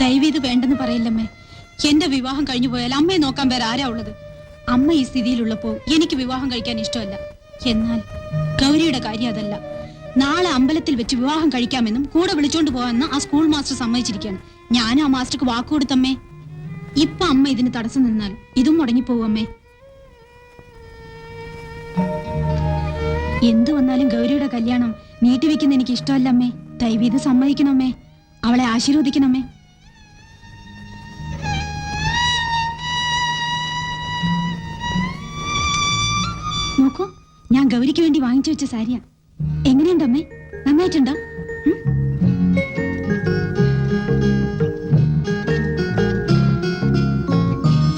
ദയവീത് വേണ്ടെന്ന് പറയില്ലമ്മേ. എന്റെ വിവാഹം കഴിഞ്ഞു പോയാൽ അമ്മയെ നോക്കാൻ വേറെ ആരാ ഉള്ളത്? അമ്മ ഈ സ്ഥിതിയിലുള്ളപ്പോ എനിക്ക് വിവാഹം കഴിക്കാൻ ഇഷ്ടമല്ല. എന്നാൽ ഗൗരിയുടെ കാര്യം അതല്ല. നാളെ അമ്പലത്തിൽ വെച്ച് വിവാഹം കഴിക്കാമെന്നും കൂടെ വിളിച്ചോണ്ട് പോകാമെന്ന് ആ സ്കൂൾ മാസ്റ്റർ സമ്മതിച്ചിരിക്കുകയാണ്. ഞാൻ ആ മാസ്റ്റർക്ക് വാക്കുകൊടുത്തമ്മേ. ഇപ്പൊ അമ്മ ഇതിന് തടസ്സം നിന്നാൽ ഇതും മുടങ്ങിപ്പോവമ്മേ. എന്തു വന്നാലും ഗൗരിയുടെ കല്യാണം നീട്ടിവെക്കുന്ന എനിക്ക് ഇഷ്ടമല്ലമ്മേ. ദയവീത് സമ്മതിക്കണമേ. അവളെ ആശീർവദിക്കണമേ. നോക്കൂ, ഞാൻ ഗൗരിക്ക് വേണ്ടി വാങ്ങിച്ചു വെച്ച സാരിയാ. എങ്ങനെയുണ്ടമ്മേ? നന്നായിട്ടുണ്ടോ?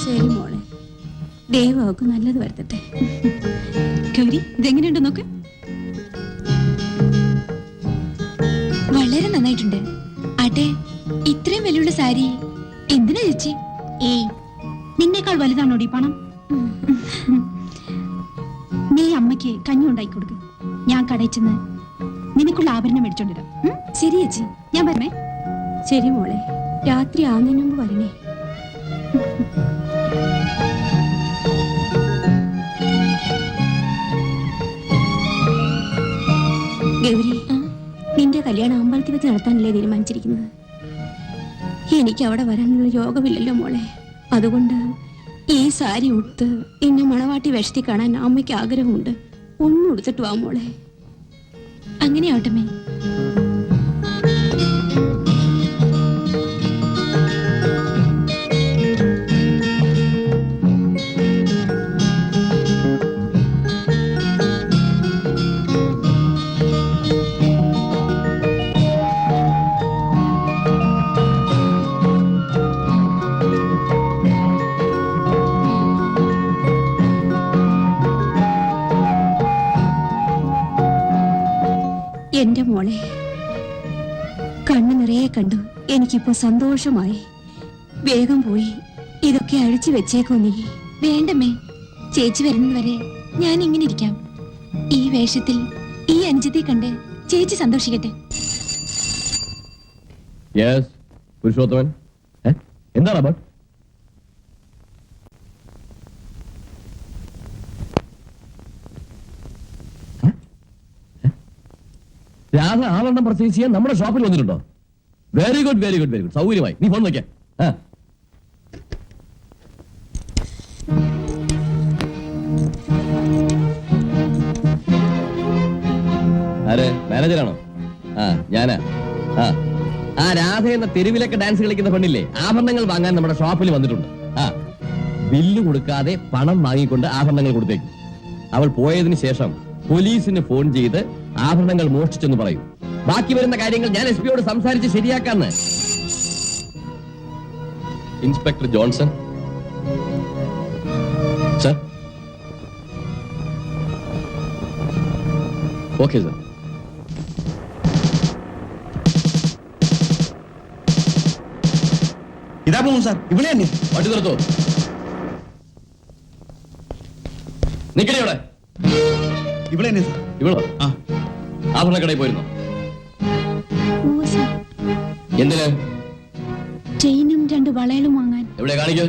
ശരി മോളെ, ദൈവമൊക്കെ നല്ലത് വരുത്തട്ടെ. ഗൗരി, ഇതെങ്ങനെയുണ്ട് നോക്ക്. വളരെ നന്നായിട്ടുണ്ട്. ആട്ടെ, ഇത്രയും വിലയുള്ള സാരി എന്തിനാ ചേച്ചി? ഏയ്, നിന്നേക്കാൾ വലുതാണോ ഈ പണം? നീ അമ്മയ്ക്ക് കഞ്ഞി ഉണ്ടാക്കി കൊടുക്ക്. ഞാൻ കടയിൽ ചെന്ന് നിനക്കുള്ള ആഭരണം മേടിച്ചോണ്ടിരാം. ശരി ചേച്ചി, ഞാൻ വരണേ. ശരി മോളെ, രാത്രി ആവുന്നതിന് മുമ്പ് വരണേ. ഗൗരി, നിന്റെ കല്യാണം അമ്പലത്തിൽ വെച്ച് നടത്താനല്ലേ തീരുമാനിച്ചിരിക്കുന്നത്? എനിക്ക് അവിടെ വരാനുള്ള യോഗമില്ലല്ലോ മോളെ. അതുകൊണ്ട് ഈ സാരി ഉടുത്ത് എന്നെ മണവാട്ടി വേഷത്തിൽ കാണാൻ അമ്മയ്ക്ക് ആഗ്രഹമുണ്ട്. ഒന്നും ഉടുത്തിട്ട് വാ മോളെ. അങ്ങനെ ആവട്ടമേ. എന്റെ മോളെ, കണ്ണു നിറയെ കണ്ടു. എനിക്കിപ്പോ സന്തോഷമായി. വേഗം പോയി ഇതൊക്കെ അഴിച്ചു വെച്ചേക്കോ നീ. വേണ്ടമ്മേ, ചേച്ചി വരുന്നത് വരെ ഞാൻ ഇങ്ങനെ ഇരിക്കാം. ഈ വേഷത്തിൽ ഈ അനുജത്തെ കണ്ട് ചേച്ചി സന്തോഷിക്കട്ടെ. പുരുഷോത്തമൻ, എന്താണ്? രാധ ആവരണം പർച്ചേസ് ചെയ്യാൻ നമ്മുടെ ഷോപ്പിൽ വന്നിട്ടുണ്ടോ? Very good, very good, very good. സൗകര്യമായി. നീ ഫോൺ നോക്കിയാ. ആര്? മാനേജറാണോ? ഞാനാ. ആ രാധ എന്ന തെരുവിലൊക്കെ ഡാൻസ് കളിക്കുന്ന പെണ്ണില്ലേ, ആഭരണങ്ങൾ വാങ്ങാൻ നമ്മുടെ ഷോപ്പിൽ വന്നിട്ടുണ്ട്. ബില്ല് കൊടുക്കാതെ പണം വാങ്ങിക്കൊണ്ട് ആഭരണങ്ങൾ കൊടുത്തേക്കും. അവൾ പോയതിനു ശേഷം പോലീസിന് ഫോൺ ചെയ്ത് ആഭരണങ്ങൾ മോഷ്ടിച്ചെന്ന് പറയും. ബാക്കി വരുന്ന കാര്യങ്ങൾ ഞാൻ SP യോട് സംസാരിച്ച് ശരിയാക്കാന്ന്. Inspector Johnson sir. Okay sir. ഇതാ പോകും സാർ. ഇവിടെ തന്നെ വണ്ടി നിർത്തോ. നിക്കണേ ഇവിടെ. ഇവിടെ തന്നെ സാർ. ഇവളോ? ആഭരണക്കടയിൽ പോയിരുന്നോ? എന്തിന്? ചെയിനും 2 വളകളും വാങ്ങാൻ. എവിടെ കാണിക്കൂ.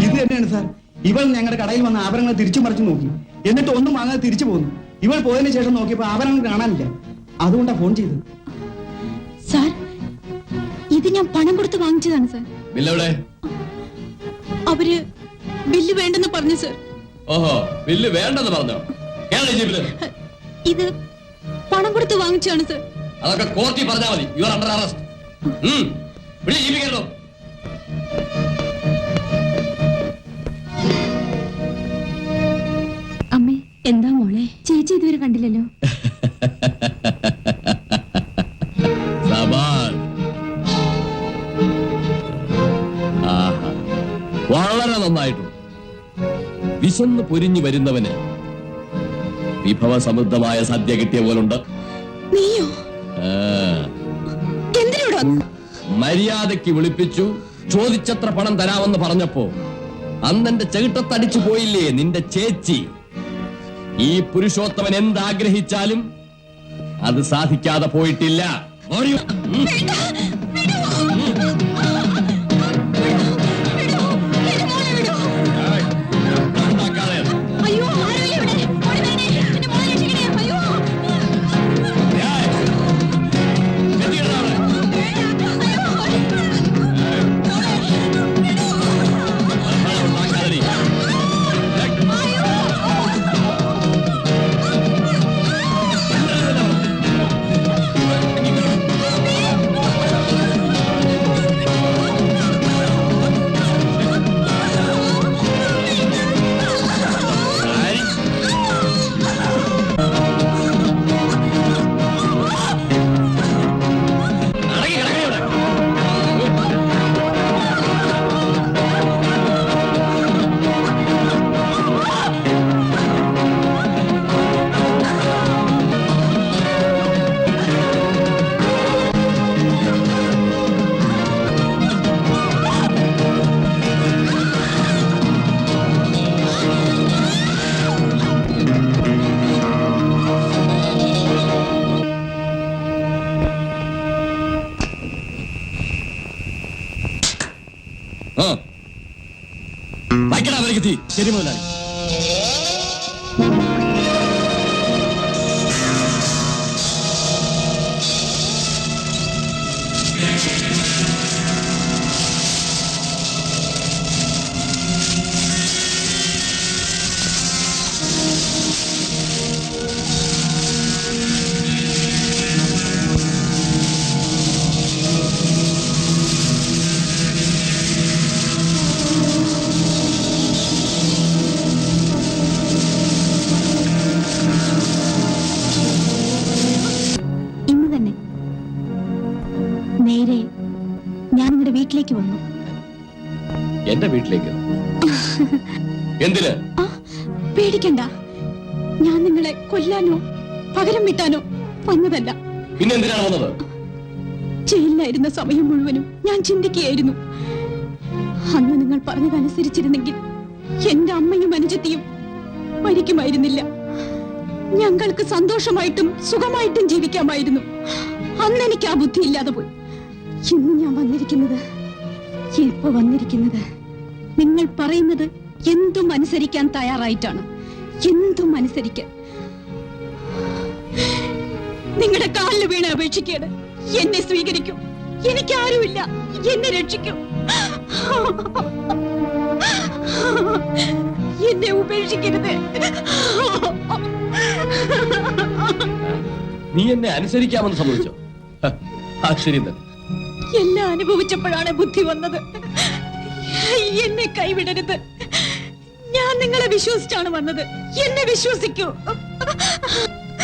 ഇത് തന്നെയാണ് സാർ. ഇവൾ ഞങ്ങളുടെ കടയിൽ വന്ന ആഭരണങ്ങൾ തിരിച്ചു മറിച്ചു നോക്കി. എന്നിട്ട് ഒന്നും വാങ്ങാതെ തിരിച്ചു പോന്നു. ഇവൾ പോയതിനു ശേഷം നോക്കിയപ്പോ ആഭരണങ്ങൾ കാണാനില്ല. അതുകൊണ്ടാ ഫോൺ ചെയ്തത്. സാർ, ഇത് ഞാൻ പണം കൊടുത്ത് വാങ്ങിച്ചതാണ് സാർ. ബില്ലെവിടെ? അവര് ബില്ല് വേണ്ടെന്ന് പറഞ്ഞു സാർ. ഓഹോ, ബില്ല് വേണ്ടെന്ന് പറഞ്ഞോ? ഇത് പണം കൊടുത്ത് വാങ്ങിച്ചാണ് സാർ. അതൊക്കെ കോർട്ടിൽ പറഞ്ഞാൽ മതി. You are under arrest. അമ്മേ, എന്താ മോളെ? ചേച്ചി ഇതുവരെ കണ്ടില്ലല്ലോ. വളരെ നന്നായിട്ടു. വിശന്ന് പൊരിഞ്ഞു വരുന്നവന് വിഭവ സമൃദ്ധമായ സദ്യ കിട്ടിയ പോലുണ്ട്. നീയോ? മര്യാദയ്ക്ക് വിളിപ്പിച്ചു. ചോദിച്ചത്ര പണം തരാമെന്ന് പറഞ്ഞപ്പോ അന്നെന്റെ ചെകിട്ടത്തടിച്ചു പോയില്ലേ നിന്റെ ചേച്ചി. ഈ പുരുഷോത്തമൻ എന്താഗ്രഹിച്ചാലും അത് സാധിക്കാതെ പോയിട്ടില്ല. അയ്യോ ആരുമില്ല ഇവിടെ. ഓടി വരണേ. എന്റെ മോളെ രക്ഷിക്കണേ. അയ്യോ ശരി മുതലാളി. ഇന്ന് തന്നെ നേരെ ഞാൻ നിങ്ങളുടെ വീട്ടിലേക്ക് വന്നു. എന്റെ വീട്ടിലേക്ക് എന്തിന്? ആ പേടിക്കണ്ട. ഞാൻ നിങ്ങളെ കൊല്ലാനോ പകരം വിട്ടാനോ വന്നതല്ല. പിന്നെ എന്തിനാണ് വന്നത്? ജയിലിലായിരുന്ന സമയം മുഴുവനും ഞാൻ ചിന്തിക്കുകയായിരുന്നു. അന്ന് നിങ്ങൾ പറഞ്ഞതനുസരിച്ചിരുന്നെങ്കിൽ എന്റെ അമ്മയും അനുജത്തിയും മരിക്കുമായിരുന്നില്ല. ഞങ്ങൾക്ക് സന്തോഷമായിട്ടും സുഖമായിട്ടും ജീവിക്കാമായിരുന്നു. അന്ന് എനിക്ക് ആ ബുദ്ധി ഇല്ലാതെ പോയി. ഇന്ന് ഞാൻ വന്നിരിക്കുന്നത് നിങ്ങൾ പറയുന്നത് എന്തും അനുസരിക്കാൻ തയ്യാറായിട്ടാണ്. എന്തും അനുസരിക്കാൻ. നിങ്ങളുടെ കാലിൽ വീണ് അപേക്ഷിക്കേട്. എന്നെ സ്വീകരിക്കും. എനിക്കാരുമില്ല. എന്നെ രക്ഷിക്കും. എന്നെ ഉപേക്ഷിക്കരുത്. നീ എന്നെ അനുസരിക്കാമെന്ന് സമ്മതിച്ചോ? ശരി തന്നെ. എല്ലാം അനുഭവിച്ചപ്പോഴാണ് ബുദ്ധി വന്നത്. എന്നെ കൈവിടരുത്. ഞാൻ നിങ്ങളെ വിശ്വസിച്ചാണ് വന്നത്. എന്നെ വിശ്വസിക്കൂ.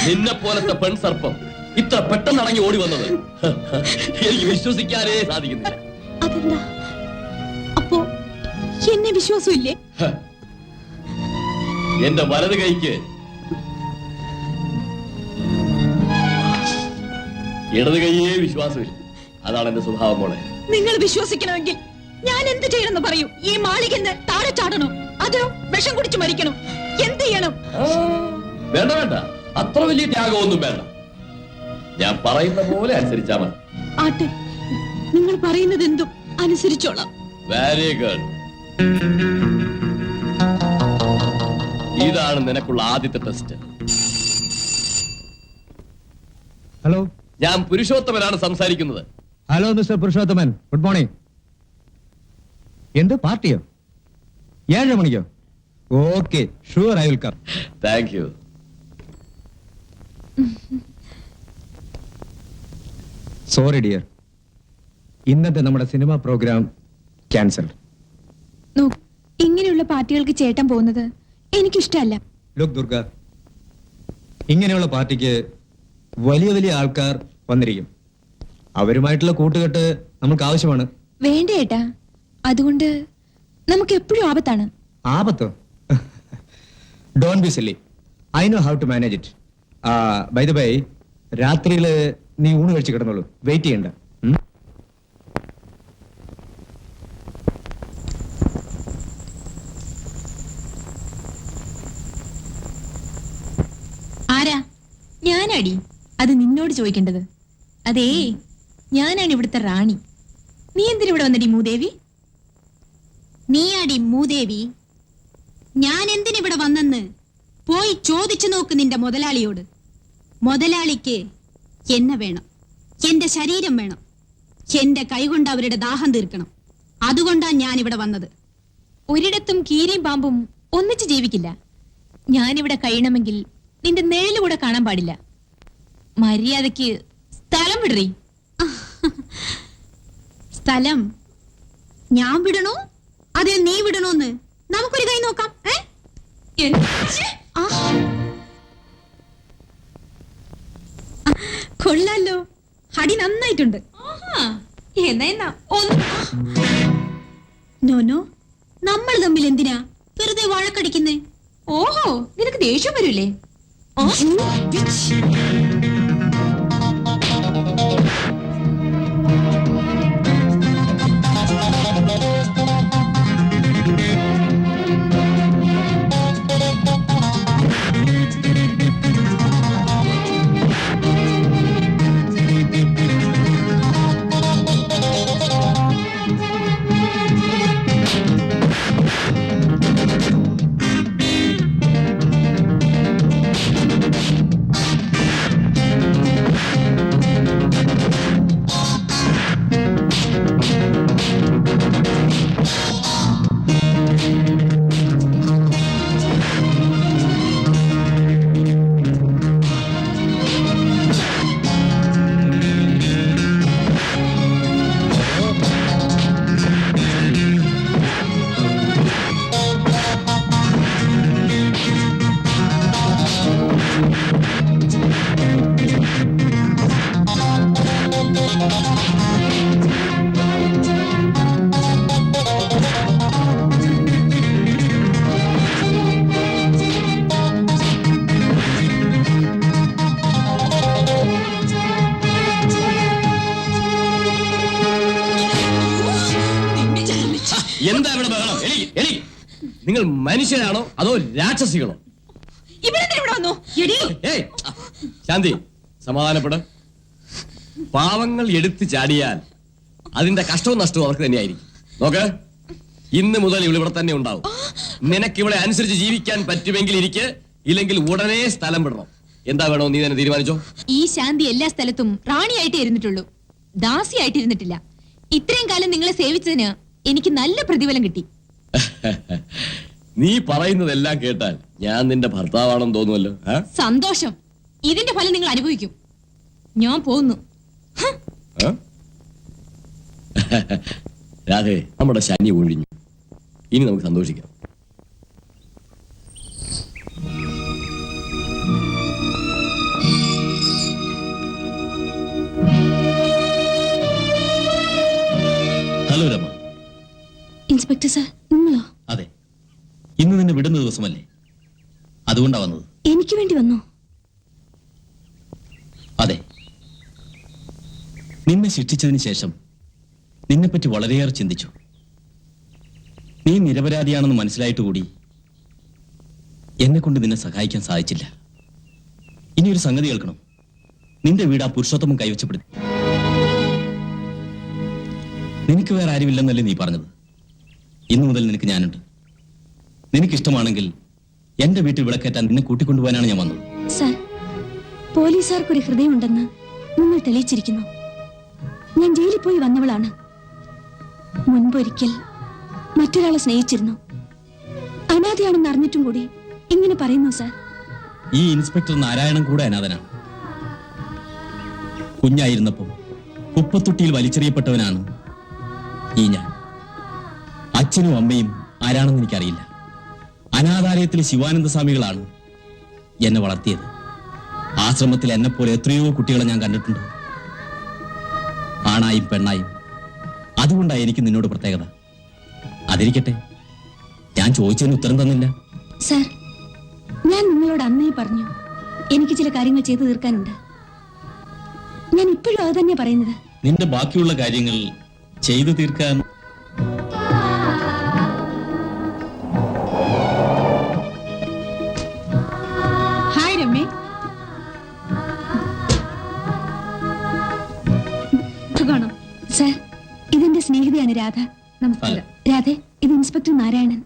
നിന്നെ പോലത്തെ പെൺസർപ്പം ഇത്ര പെട്ടെന്ന് അടങ്ങി ഓടി വന്നത് എനിക്ക് വിശ്വസിക്കാനേ സാധിക്കുന്നില്ല. അതെന്താ? അപ്പോ എന്നെ വിശ്വാസമില്ലേ? എന്റെ വലത് കൈക്ക് ഇടത് കൈയേ വിശ്വാസമില്ല. അതാണ് എന്റെ സ്വഭാവം മോളെ. നിങ്ങൾ വിശ്വസിക്കണമെങ്കിൽ ഞാൻ എന്ത് ചെയ്യണമെന്ന് പറയൂ. ഈ മാളികന്ന് താഴെ ചാടണോ? അതോ വിഷം കുടിച്ച് മരിക്കണോ? എന്ത് ചെയ്യണം? വേണ്ട വേണ്ട, അത്ര വലിയ ത്യാഗമൊന്നും വേണ്ട. ഞാൻ പറയുന്ന പോലെ അനുസരിച്ചാ മതി. ആട്ടെ, നിങ്ങൾ പറയുന്നത് എന്തും അനുസരിച്ചോളാം. Very good. ഇതാണ് നിനക്കുള്ള ആദ്യത്തെ ടെസ്റ്റ്. ഹലോ, ഞാൻ പുരുഷോത്തമനാണ് സംസാരിക്കുന്നത്. Hello mister Purushothaman, good morning. എന്ത് പാർട്ടിയോ? 7 മണിക്കോ? Okay, sure, I will come. Thank you. Sorry dear, ഇന്നത്തെ നമ്മുടെ സിനിമ പ്രോഗ്രാം ക്യാൻസൽ. ഇങ്ങനെയുള്ള പാർട്ടികൾക്ക് ചേട്ടൻ പോകുന്നത് എനിക്കിഷ്ടമല്ല. ലുക്ക് ദുർഗ, ഇങ്ങനെയുള്ള പാർട്ടിക്ക് വലിയ വലിയ ആൾക്കാർ വന്നിരിക്കും. അവരുമായിട്ടുള്ള കൂട്ടുകെട്ട് നമുക്ക് ആവശ്യമാണ്. വേണ്ട ഏട്ടാ, അതുകൊണ്ട് നമുക്ക് എപ്പോഴും ആപത്താണ്. ആപത്തോ? Don't be silly, I know how to manage it. By the by, രാത്രിയില് നീ ഊണ് കഴിച്ച് കിടന്നോളൂ, വെയിറ്റ് ചെയ്യണ്ട. ആരാ? ഞാനടി അത് നിന്നോട് ചോദിക്കേണ്ടത്. അതേ, ഞാനാണ് ഇവിടുത്തെ റാണി. നീ എന്തിനിവിടെ വന്നടി മൂദേവി? നീയാടി മൂദേവി. ഞാൻ എന്തിനിവിടെ വന്നെന്ന് പോയി ചോദിച്ചു നോക്ക് നിന്റെ മുതലാളിയോട്. മുതലാളിക്ക് എന്നെ വേണം, എന്റെ ശരീരം വേണം, എന്റെ കൈകൊണ്ട് അവരുടെ ദാഹം തീർക്കണം. അതുകൊണ്ടാ ഞാൻ ഇവിടെ വന്നത്. ഒരിടത്തും കീരിയും പാമ്പും ഒന്നിച്ച് ജീവിക്കില്ല. ഞാനിവിടെ കഴിയണമെങ്കിൽ നിന്റെ നിഴലുകൂടെ കാണാൻ പാടില്ല. മര്യാദക്ക് സ്ഥലം വിടറി. സ്ഥലം ഞാൻ വിടണോ അതെ നീ വിടണോന്ന് നമുക്കൊരു കൈ നോക്കാം. കൊള്ളാലോ, അടി നന്നായിട്ടുണ്ട്. നോനോ, നമ്മൾ തമ്മിൽ എന്തിനാ വെറുതെ വഴക്കടിക്കുന്നേ? ഓഹോ, നിനക്ക് ദേഷ്യം വരൂലേ? എന്താ ഇവിടെ ബഹളം? നിങ്ങൾ മനുഷ്യരാണോ അതോ രാക്ഷസികളോ? ഇവിടെ വന്നു. ഏയ്, ശാന്തി, സമാധാനപ്പെട്. പാവങ്ങൾ എടുത്തു ചാടിയാൽ അതിന്റെ കഷ്ടവും നഷ്ടവും അവർക്ക് തന്നെയായിരിക്കും. നോക്ക്, ഇന്ന് മുതൽ ഇവിടെ തന്നെ ഉണ്ടാവും. നിനക്ക് ഇവിടെ അനുസരിച്ച് ജീവിക്കാൻ പറ്റുമെങ്കിൽ ഇരിക്ക്, ഇല്ലെങ്കിൽ ഉടനെ സ്ഥലം വിടണം. എന്താ വേണോ നീ തന്നെ തീരുമാനിച്ചോ. ഈ ശാന്തി എല്ലാ സ്ഥലത്തും റാണിയായിട്ട് ഇരുന്നിട്ടുള്ളൂ, ദാസിയായിട്ട് ഇരുന്നിട്ടില്ല. ഇത്രയും കാലം നിങ്ങളെ സേവിച്ചതിന് എനിക്ക് നല്ല പ്രതിഫലം കിട്ടി. നീ പറയുന്നതെല്ലാം കേട്ടാൽ ഞാൻ നിന്റെ ഭർത്താവാണെന്ന് തോന്നുമല്ലോ. സന്തോഷം. ഇതിന്റെ ഫലം നിങ്ങൾ അനുഭവിക്കും. ഞാൻ പോകുന്നു. രാധേ, നമ്മുടെ ശനി ഒഴിഞ്ഞു. ഇനി നമുക്ക് സന്തോഷിക്കാം. ഹലോ രമ. ഇൻസ്പെക്ടർ സാർ, നിങ്ങളോ? അതെ, ഇന്ന് നിന്നെ വിടുന്ന ദിവസമല്ലേ, അതുകൊണ്ടാ വന്നത്. എനിക്ക് വേണ്ടി വന്നോ? അതെ, നിന്നെ ശിക്ഷിച്ചതിന് ശേഷം നിന്നെപ്പറ്റി വളരെയേറെ ചിന്തിച്ചു. നീ നിരപരാധിയാണെന്ന് മനസ്സിലായിട്ട് കൂടി എന്നെ കൊണ്ട് നിന്നെ സഹായിക്കാൻ സാധിച്ചില്ല. ഇനി ഒരു സംഗതി കേൾക്കണം. നിന്റെ വീട് ആ പുരുഷോത്തമൻ കൈവച്ചപ്പെടുത്തി. നിനക്ക് വേറെ ആരുമില്ലെന്നല്ലേ നീ പറഞ്ഞത്? ഇന്നു മുതൽ നിനക്ക് ഞാനുണ്ട്. നിനക്കിഷ്ടമാണെങ്കിൽ എന്റെ വീട്ടിൽ വിളക്കേറ്റാൻ നിന്നെ കൂട്ടിക്കൊണ്ടുപോകാനാണ് ഞാൻ വന്നത്. സാർ, പോലീസുകാർക്കൊരു ഹൃദയമുണ്ടെന്ന് നിങ്ങൾ തെളിയിച്ചിരിക്കുന്നു. ഞാൻ ജയിലിൽ പോയി വന്നവളാണ്. മുൻപൊരിക്കൽ മറ്റൊരാളെ സ്നേഹിച്ചിരുന്നു. അനാഥയാണെന്ന് അറിഞ്ഞിട്ടും കൂടി ഇങ്ങനെ പറയുന്നു സാർ. ഈ ഇൻസ്പെക്ടർ നാരായണൻ കൂടെ അനാഥനാണ്. കുഞ്ഞായിരുന്നപ്പോൾ കുപ്പത്തൊട്ടിയിൽ വലിച്ചെറിയപ്പെട്ടവനാണ് ഈ ഞാൻ. അച്ഛനും അമ്മയും ആരാണെന്ന് എനിക്കറിയില്ല. അനാഥാലയത്തിലെ ശിവാനന്ദ സ്വാമികളാണ് എന്നെ വളർത്തിയത്. ആശ്രമത്തിൽ എന്നെപ്പോലെ എത്രയോ കുട്ടികളെ ഞാൻ കണ്ടിട്ടുണ്ട്, ആണായും പെണ്ണായും. അതുകൊണ്ടാണ് എനിക്ക് നിന്നോട് പ്രത്യേകത. അതിരിക്കട്ടെ, ഞാൻ ചോദിച്ചതിന് ഉത്തരം തന്നില്ല. സാർ, ഞാൻ നിങ്ങളോട് അന്നേ പറഞ്ഞു എനിക്ക് ചില കാര്യങ്ങൾ ചെയ്തു തീർക്കാനുണ്ട്. ഞാൻ ഇപ്പോഴും അത് തന്നെ പറയുന്നത്. നിന്റെ ബാക്കിയുള്ള കാര്യങ്ങൾ ചെയ്തു തീർക്കാൻ ഹായ് രമ്യ. സുഖാണോ? സാർ, ഇതെന്റെ സ്നേഹിതയാണ് രാധ. നമസ്കാരം. രാധേ, ഇത് ഇൻസ്പെക്ടർ നാരായണൻ.